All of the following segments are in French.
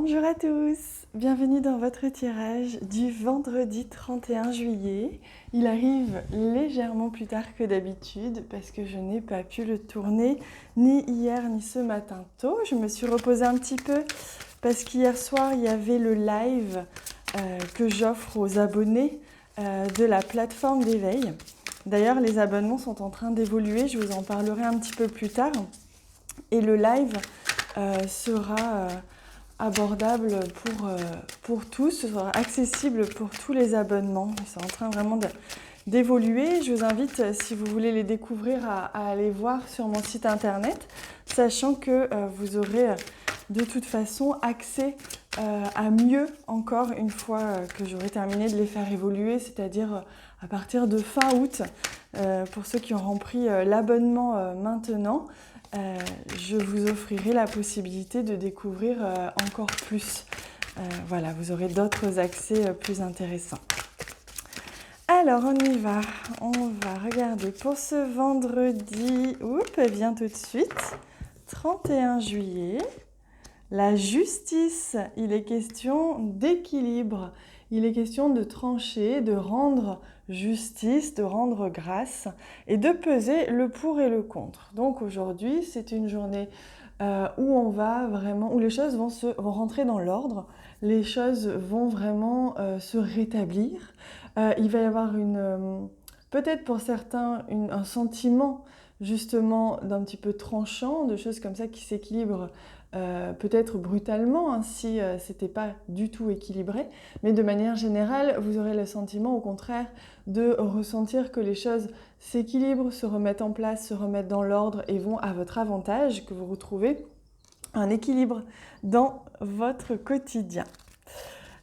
Bonjour à tous, bienvenue dans votre tirage du vendredi 31 juillet. Il arrive légèrement plus tard que d'habitude parce que je n'ai pas pu le tourner ni hier ni ce matin tôt. Je me suis reposée un petit peu parce qu'hier soir il y avait le live que j'offre aux abonnés de la plateforme d'éveil. D'ailleurs les abonnements sont en train d'évoluer, je vous en parlerai un petit peu plus tard. Et le live sera abordable pour tous, ce sera accessible pour tous les abonnements. C'est en train vraiment d'évoluer. Je vous invite, si vous voulez les découvrir, à aller voir sur mon site internet, sachant que vous aurez de toute façon accès à mieux encore une fois que j'aurai terminé de les faire évoluer, c'est-à-dire à partir de fin août, pour ceux qui ont rempli l'abonnement maintenant. Je vous offrirai la possibilité de découvrir encore plus. Voilà, vous aurez d'autres accès plus intéressants. Alors, on y va. On va regarder pour ce vendredi, vient tout de suite, 31 juillet. La justice, il est question d'équilibre. Il est question de trancher, de rendre justice, de rendre grâce et de peser le pour et le contre. Donc aujourd'hui, c'est une journée où les choses vont rentrer dans l'ordre, les choses vont vraiment se rétablir. Il va y avoir peut-être pour certains un sentiment justement d'un petit peu tranchant, de choses comme ça qui s'équilibrent peut-être brutalement si c'était pas du tout équilibré, mais de manière générale, vous aurez le sentiment au contraire de ressentir que les choses s'équilibrent, se remettent en place, se remettent dans l'ordre et vont à votre avantage, que vous retrouvez un équilibre dans votre quotidien.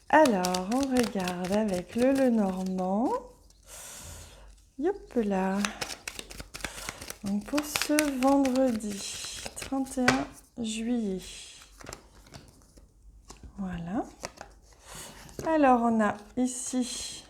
Alors, on regarde avec le Lenormand. Yop là. Donc pour ce vendredi 31 juillet. Voilà. Alors, on a ici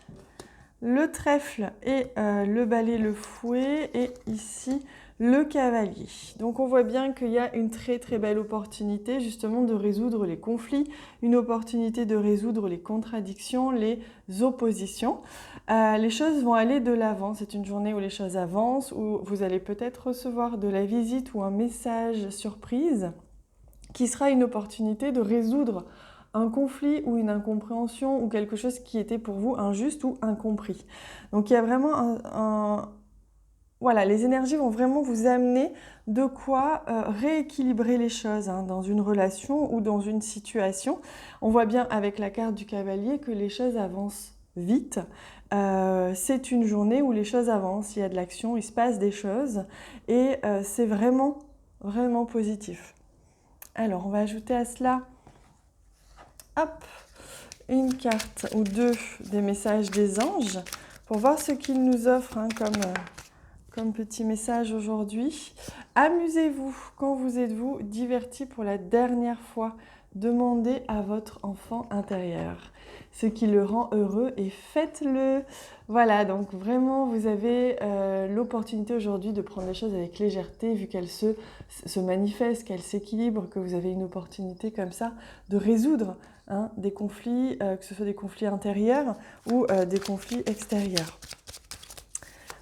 le trèfle et le balai, le fouet, et ici le cavalier. Donc, on voit bien qu'il y a une très très belle opportunité justement de résoudre les conflits, une opportunité de résoudre les contradictions, les oppositions. Les choses vont aller de l'avant. C'est une journée où les choses avancent, où vous allez peut-être recevoir de la visite ou un message surprise qui sera une opportunité de résoudre un conflit ou une incompréhension ou quelque chose qui était pour vous injuste ou incompris. Donc il y a vraiment Voilà, les énergies vont vraiment vous amener de quoi rééquilibrer les choses dans une relation ou dans une situation. On voit bien avec la carte du cavalier que les choses avancent vite. C'est une journée où les choses avancent, il y a de l'action, il se passe des choses et c'est vraiment, vraiment positif. Alors, on va ajouter à cela une carte ou deux des messages des anges pour voir ce qu'ils nous offrent comme petit message aujourd'hui. Amusez-vous quand vous êtes-vous diverti pour la dernière fois. Demandez à votre enfant intérieur ce qui le rend heureux et faites-le. Voilà, donc vraiment vous avez l'opportunité aujourd'hui de prendre les choses avec légèreté vu qu'elles se manifestent, qu'elles s'équilibrent, que vous avez une opportunité comme ça de résoudre des conflits, que ce soit des conflits intérieurs ou des conflits extérieurs.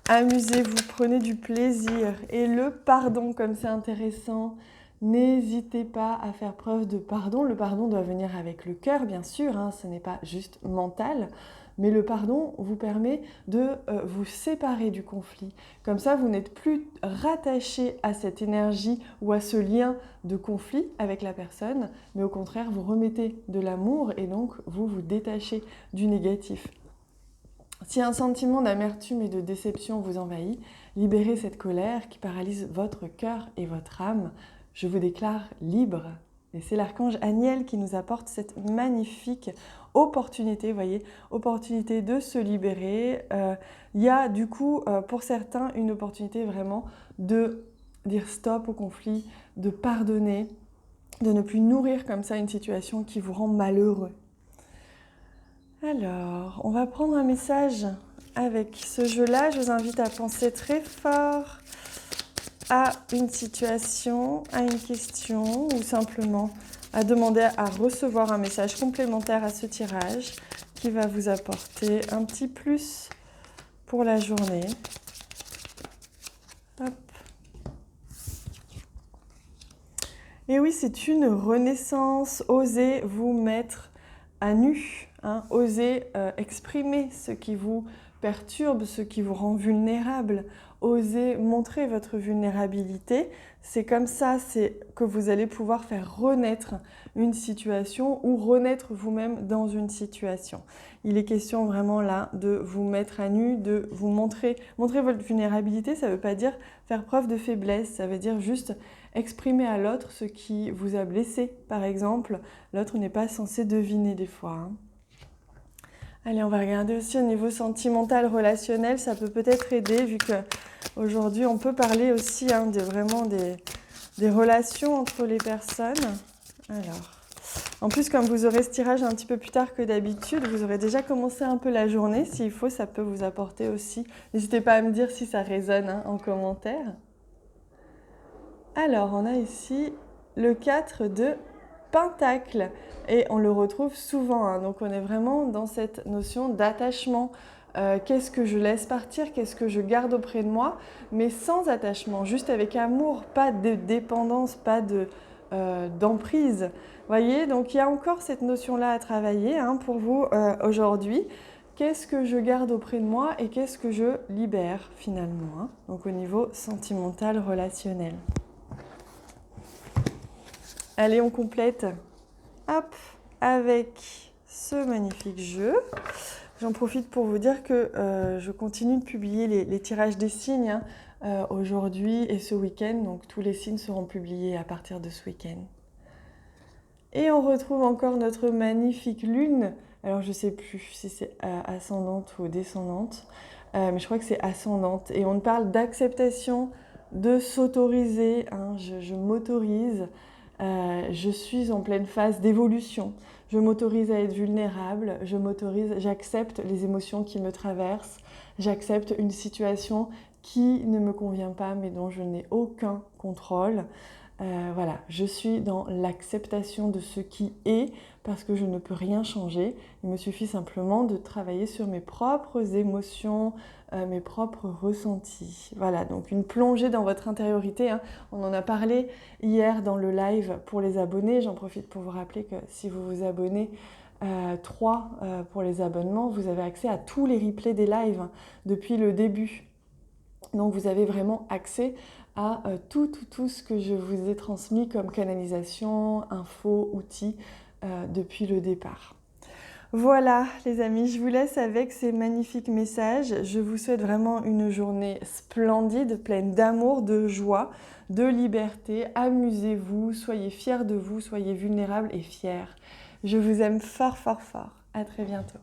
Amusez-vous, prenez du plaisir et le pardon comme c'est intéressant. N'hésitez pas à faire preuve de pardon. Le pardon doit venir avec le cœur, bien sûr, ce n'est pas juste mental. Mais le pardon vous permet de vous séparer du conflit. Comme ça, vous n'êtes plus rattaché à cette énergie ou à ce lien de conflit avec la personne, mais au contraire, vous remettez de l'amour et donc vous vous détachez du négatif. Si un sentiment d'amertume et de déception vous envahit, libérez cette colère qui paralyse votre cœur et votre âme. Je vous déclare libre. Et c'est l'archange Aniel qui nous apporte cette magnifique opportunité, opportunité de se libérer. Il y a du coup, pour certains, une opportunité vraiment de dire stop au conflit, de pardonner, de ne plus nourrir comme ça une situation qui vous rend malheureux. Alors, on va prendre un message avec ce jeu-là. Je vous invite à penser très fort à une situation, à une question ou simplement à demander à recevoir un message complémentaire à ce tirage qui va vous apporter un petit plus pour la journée. Hop. Et oui, c'est une renaissance. Osez vous mettre à nu, hein. Osez exprimer ce qui vous perturbe, ce qui vous rend vulnérable. Osez montrer votre vulnérabilité. C'est comme ça, c'est que vous allez pouvoir faire renaître une situation ou renaître vous-même dans une situation. Il est question vraiment là de vous mettre à nu, de vous montrer votre vulnérabilité. Ça ne veut pas dire faire preuve de faiblesse, ça veut dire juste exprimer à l'autre ce qui vous a blessé, par exemple. L'autre n'est pas censé deviner des fois, hein. Allez, on va regarder aussi au niveau sentimental, relationnel. Ça peut peut-être aider, vu qu'aujourd'hui, on peut parler aussi vraiment des relations entre les personnes. Alors, en plus, comme vous aurez ce tirage un petit peu plus tard que d'habitude, vous aurez déjà commencé un peu la journée. S'il faut, ça peut vous apporter aussi. N'hésitez pas à me dire si ça résonne, hein, en commentaire. Alors, on a ici le 4 de Pentacle et on le retrouve souvent, hein. Donc, on est vraiment dans cette notion d'attachement. Qu'est-ce que je laisse partir? Qu'est-ce que je garde auprès de moi? Mais sans attachement, juste avec amour, pas de dépendance, pas d'emprise. Voyez, donc il y a encore cette notion-là à travailler, hein, pour vous aujourd'hui. Qu'est-ce que je garde auprès de moi et qu'est-ce que je libère finalement, hein, donc au niveau sentimental, relationnel. Allez, on complète, hop, avec ce magnifique jeu. J'en profite pour vous dire que je continue de publier les tirages des signes, hein, aujourd'hui et ce week-end. Donc tous les signes seront publiés à partir de ce week-end. Et on retrouve encore notre magnifique lune. Alors je ne sais plus si c'est ascendante ou descendante, mais je crois que c'est ascendante. Et on parle d'acceptation, de s'autoriser, hein, je m'autorise. Je suis en pleine phase d'évolution. Je m'autorise à être vulnérable, j'accepte les émotions qui me traversent, j'accepte une situation qui ne me convient pas mais dont je n'ai aucun contrôle. Voilà, je suis dans l'acceptation de ce qui est parce que je ne peux rien changer. Il me suffit simplement de travailler sur mes propres émotions, mes propres ressentis. Voilà, donc une plongée dans votre intériorité, hein. On en a parlé hier dans le live pour les abonnés. J'en profite pour vous rappeler que si vous vous abonnez 3 pour les abonnements, vous avez accès à tous les replays des lives, hein, depuis le début. Donc vous avez vraiment accès à tout ce que je vous ai transmis comme canalisation, infos, outils depuis le départ. Voilà les amis, je vous laisse avec ces magnifiques messages. Je vous souhaite vraiment une journée splendide, pleine d'amour, de joie, de liberté. Amusez-vous, soyez fiers de vous, soyez vulnérables et fiers. Je vous aime fort fort fort. À très bientôt.